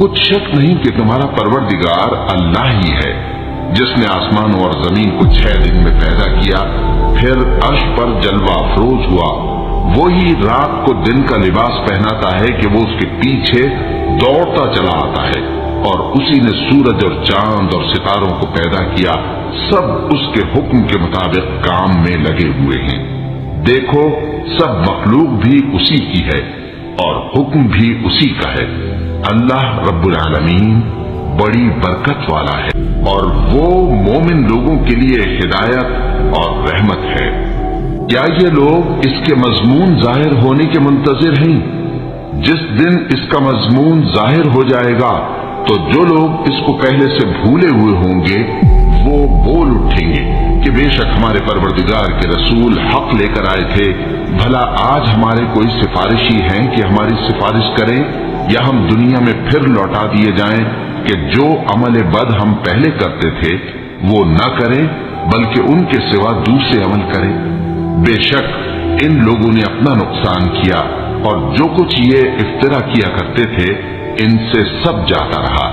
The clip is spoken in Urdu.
کچھ شک نہیں کہ تمہارا پروردگار اللہ ہی ہے جس نے آسمانوں اور زمین کو 6 دن میں پیدا کیا، پھر عرش پر جلوہ افروز ہوا۔ وہی رات کو دن کا لباس پہناتا ہے کہ وہ اس کے پیچھے دوڑتا چلا آتا ہے، اور اسی نے سورج اور چاند اور ستاروں کو پیدا کیا، سب اس کے حکم کے مطابق کام میں لگے ہوئے ہیں۔ دیکھو سب مخلوق بھی اسی کی ہے اور حکم بھی اسی کا ہے۔ اللہ رب العالمین بڑی برکت والا ہے اور وہ مومن لوگوں کے لیے ہدایت اور رحمت ہے۔ کیا یہ لوگ اس کے مضمون ظاہر ہونے کے منتظر ہیں؟ جس دن اس کا مضمون ظاہر ہو جائے گا تو جو لوگ اس کو پہلے سے بھولے ہوئے ہوں گے وہ بول اٹھیں گے کہ بے شک ہمارے پروردگار کے رسول حق لے کر آئے تھے، بھلا آج ہمارے کوئی سفارشی ہیں کہ ہماری سفارش کریں، یا ہم دنیا میں پھر لوٹا دیے جائیں کہ جو عمل بد ہم پہلے کرتے تھے وہ نہ کریں بلکہ ان کے سوا دوسرے عمل کریں۔ بے شک ان لوگوں نے اپنا نقصان کیا اور جو کچھ یہ افترا کیا کرتے تھے ان سے سب جاتا رہا۔